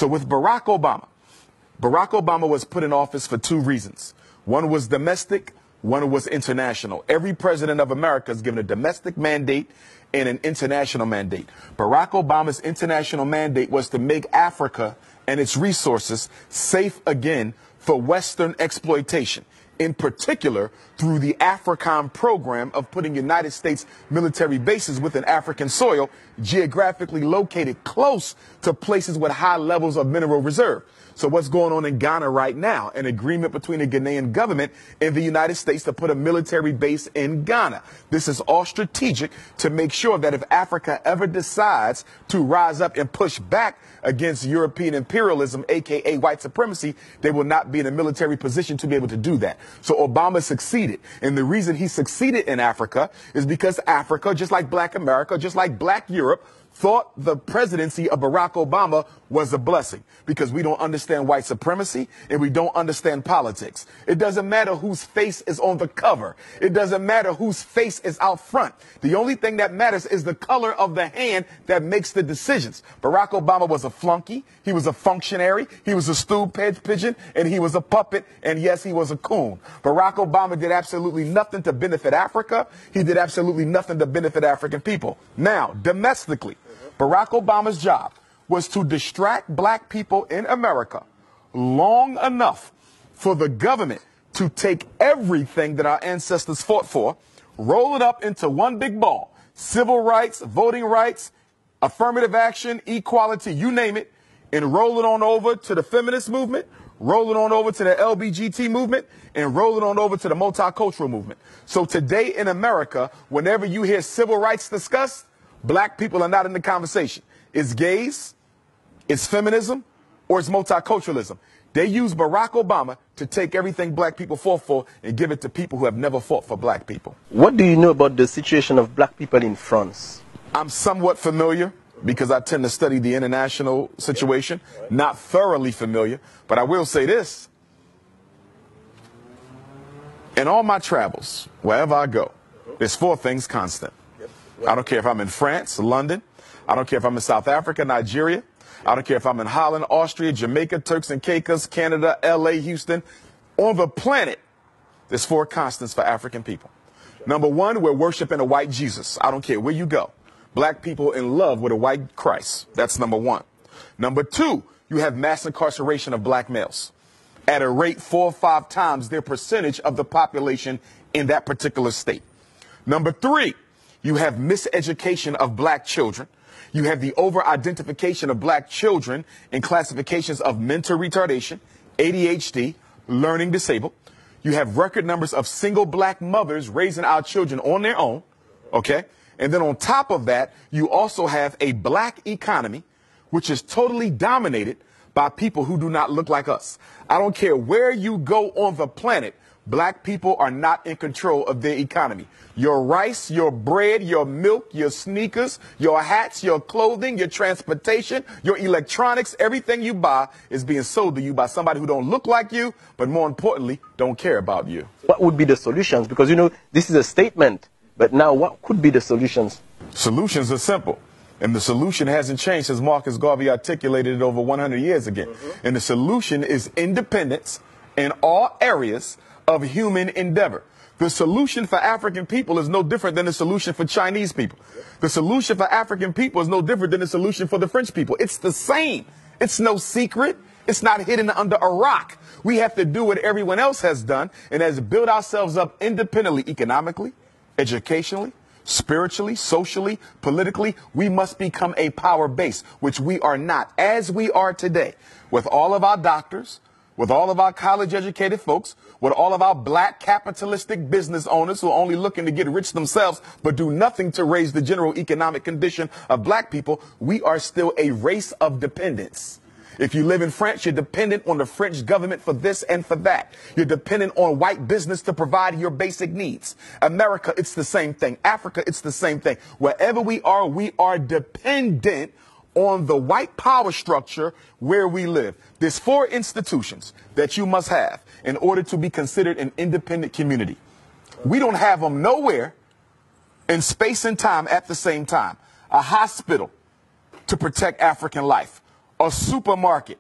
So with Barack Obama was put in office for two reasons. One was domestic, one was international. Every president of America is given a domestic mandate and an international mandate. Barack Obama's international mandate was to make Africa and its resources safe again for Western exploitation, in particular through the AFRICOM program of putting United States military bases within African soil, geographically located close to places with high levels of mineral reserve. So what's going on in Ghana right now? An agreement between the Ghanaian government and the United States to put a military base in Ghana. This is all strategic to make sure that if Africa ever decides to rise up and push back against European imperialism, aka white supremacy, they will not be in a military position to be able to do that. So Obama succeeded. And the reason he succeeded in Africa is because Africa, just like Black America, just like Black Europe, thought the presidency of Barack Obama was a blessing because we don't understand white supremacy and we don't understand politics. It doesn't matter whose face is on the cover. It doesn't matter whose face is out front. The only thing that matters is the color of the hand that makes the decisions. Barack Obama was a flunky. He was a functionary. He was a stool pigeon, and he was a puppet. And yes, he was a coon. Barack Obama did absolutely nothing to benefit Africa. He did absolutely nothing to benefit African people. Now, domestically, Barack Obama's job was to distract Black people in America long enough for the government to take everything that our ancestors fought for, roll it up into one big ball: civil rights, voting rights, affirmative action, equality, you name it, and roll it on over to the feminist movement, roll it on over to the LGBT movement, and roll it on over to the multicultural movement. So today in America, whenever you hear civil rights discussed, Black people are not in the conversation. It's gays, it's feminism, or it's multiculturalism. They use Barack Obama to take everything Black people fought for and give it to people who have never fought for Black people. What do you know about the situation of Black people in France? I'm somewhat familiar because I tend to study the international situation. Not thoroughly familiar, but I will say this. In all my travels, wherever I go, there's four things constant. I don't care if I'm in France, London. I don't care if I'm in South Africa, Nigeria. I don't care if I'm in Holland, Austria, Jamaica, Turks and Caicos, Canada, LA, Houston. On the planet, there's four constants for African people. Number one, we're worshiping a white Jesus. I don't care where you go. Black people in love with a white Christ. That's number one. Number two, you have mass incarceration of Black males at a rate 4 or 5 times their percentage of the population in that particular state. Number three, you have miseducation of Black children. You have the over-identification of Black children in classifications of mental retardation, ADHD, learning disabled. You have record numbers of single Black mothers raising our children on their own, okay? And then on top of that, you also have a Black economy, which is totally dominated by people who do not look like us. I don't care where you go on the planet, Black people are not in control of their economy. Your rice, your bread, your milk, your sneakers, your hats, your clothing, your transportation, your electronics, everything you buy is being sold to you by somebody who don't look like you, but more importantly, don't care about you. What would be the solutions? Because, you know, this is a statement, but now what could be the solutions? Solutions are simple. And the solution hasn't changed since Marcus Garvey articulated it over 100 years ago. And the solution is independence in all areas of human endeavor. The solution for African people is no different than the solution for Chinese people. The solution for African people is no different than the solution for the French people. It's the same. It's no secret. It's not hidden under a rock. We have to do what everyone else has done, and that is build ourselves up independently, economically, educationally, spiritually, socially, politically. We must become a power base, which we are not, as we are today, with all of our doctors, with all of our college-educated folks, with all of our Black capitalistic business owners who are only looking to get rich themselves but do nothing to raise the general economic condition of Black people. We are still a race of dependents. If you live in France, you're dependent on the French government for this and for that. You're dependent on white business to provide your basic needs. America, it's the same thing. Africa, it's the same thing. Wherever we are dependent on the white power structure where we live. There's 4 institutions that you must have in order to be considered an independent community. We don't have them nowhere in space and time at the same time. A hospital to protect African life. A supermarket,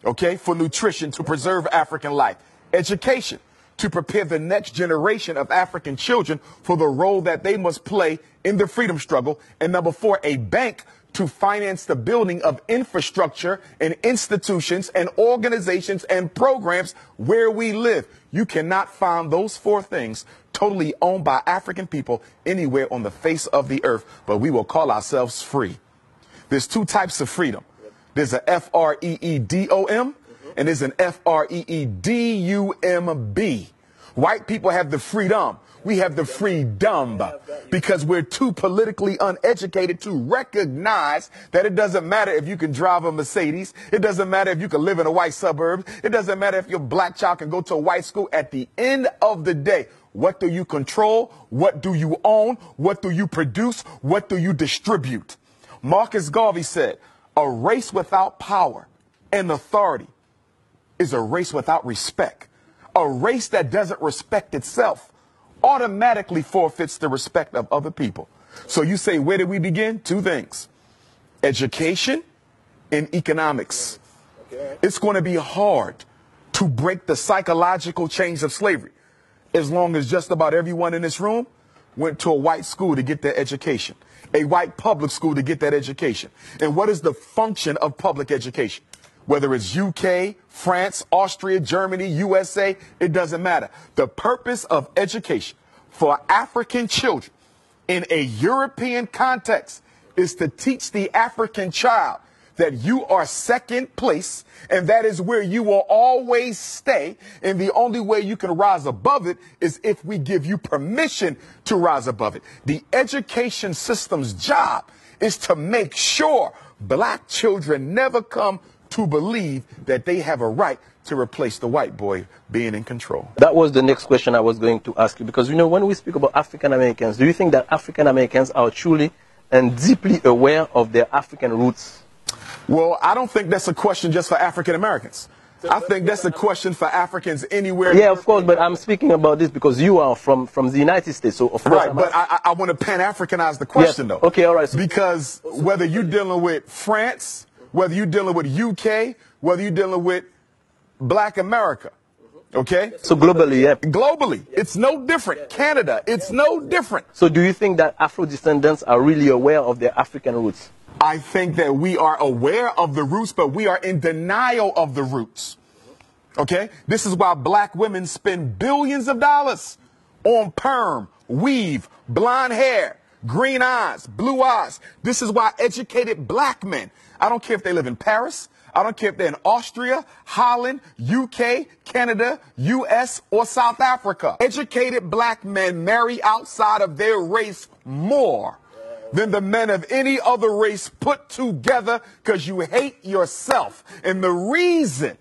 okay, for nutrition to preserve African life. Education, to prepare the next generation of African children for the role that they must play in the freedom struggle. And number 4, a bank to finance the building of infrastructure and institutions and organizations and programs where we live. You cannot find those 4 things totally owned by African people anywhere on the face of the earth, but we will call ourselves free. There's 2 types of freedom. There's a FREEDOM and there's an FREEDUMB. White people have the freedom. We have the FreeDumb because we're too politically uneducated to recognize that it doesn't matter if you can drive a Mercedes. It doesn't matter if you can live in a white suburb. It doesn't matter if your black child can go to a white school. At the end of the day, what do you control? What do you own? What do you produce? What do you distribute? Marcus Garvey said, a race without power and authority is a race without respect. A race that doesn't respect itself automatically forfeits the respect of other people. So you say, where did we begin? 2 things. Education and economics. It's going to be hard to break the psychological chains of slavery as long as just about everyone in this room went to a white school to get their education, a white public school to get that education. And what is the function of public education? Whether it's UK, France, Austria, Germany, USA, it doesn't matter. The purpose of education for African children in a European context is to teach the African child that you are second place and that is where you will always stay. And the only way you can rise above it is if we give you permission to rise above it. The education system's job is to make sure black children never come to believe that they have a right to replace the white boy being in control. That was the next question I was going to ask you, because, you know, when we speak about African Americans, do you think that African Americans are truly and deeply aware of their African roots? Well, I don't think that's a question just for African Americans. I think that's a question for Africans anywhere. Yeah, of course, but I'm speaking about this because you are from the United States, so of course. Right, but I want to Pan-Africanize the question, though. Okay, all right. So because whether you're dealing with France, whether you're dealing with UK, whether you're dealing with Black America, okay? So globally, yeah. Globally, it's no different. Canada, it's no different. So do you think that Afro-descendants are really aware of their African roots? I think that we are aware of the roots, but we are in denial of the roots, okay? This is why black women spend billions of dollars on perm, weave, blonde hair, green eyes, blue eyes. This is why educated black men, I don't care if they live in Paris, I don't care if they're in Austria, Holland, UK, Canada, US, or South Africa. Educated black men marry outside of their race more than the men of any other race put together because you hate yourself. And the reason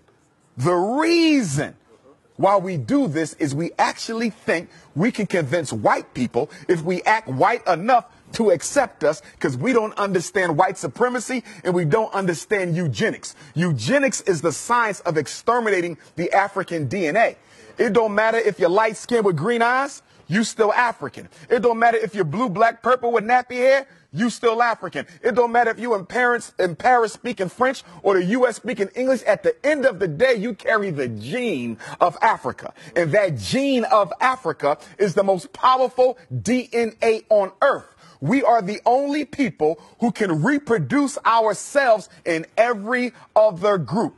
why we do this is we actually think we can convince white people if we act white enough to accept us, because we don't understand white supremacy and we don't understand eugenics. Eugenics is the science of exterminating the African DNA. It don't matter if you're light skinned with green eyes, you still African. It don't matter if you're blue, black, purple with nappy hair, you still African. It don't matter if you in Paris speaking French or the US speaking English. At the end of the day, you carry the gene of Africa. And that gene of Africa is the most powerful DNA on earth. We are the only people who can reproduce ourselves in every other group.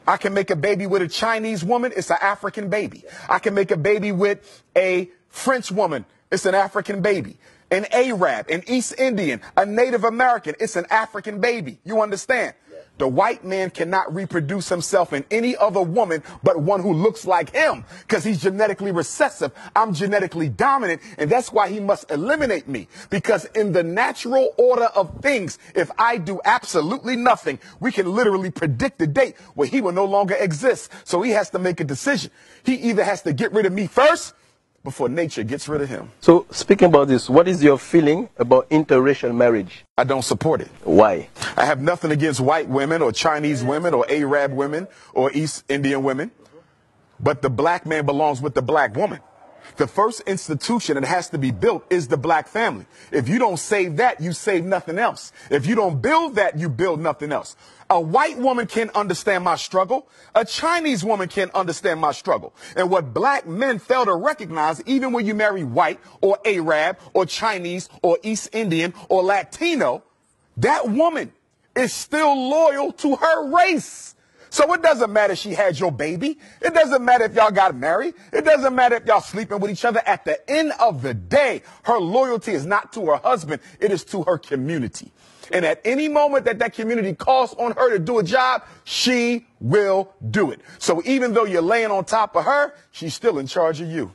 I can make a baby with a Chinese woman, it's an African baby. I can make a baby with a French woman, it's an African baby. An Arab, an East Indian, a Native American, it's an African baby. You understand? The white man cannot reproduce himself in any other woman but one who looks like him, because he's genetically recessive. I'm genetically dominant, and that's why he must eliminate me. Because in the natural order of things, if I do absolutely nothing, we can literally predict the date where he will no longer exist. So he has to make a decision. He either has to get rid of me first before nature gets rid of him. So speaking about this, what is your feeling about interracial marriage? I don't support it. Why? I have nothing against white women or Chinese women or Arab women or East Indian women, but the black man belongs with the black woman. The first institution that has to be built is the black family. If you don't save that, you save nothing else. If you don't build that, you build nothing else. A white woman can understand my struggle. A Chinese woman can understand my struggle. And what black men fail to recognize, even when you marry white or Arab or Chinese or East Indian or Latino, that woman is still loyal to her race. So it doesn't matter if she had your baby. It doesn't matter if y'all got married. It doesn't matter if y'all sleeping with each other. At the end of the day, her loyalty is not to her husband. It is to her community. And at any moment that that community calls on her to do a job, she will do it. So even though you're laying on top of her, she's still in charge of you.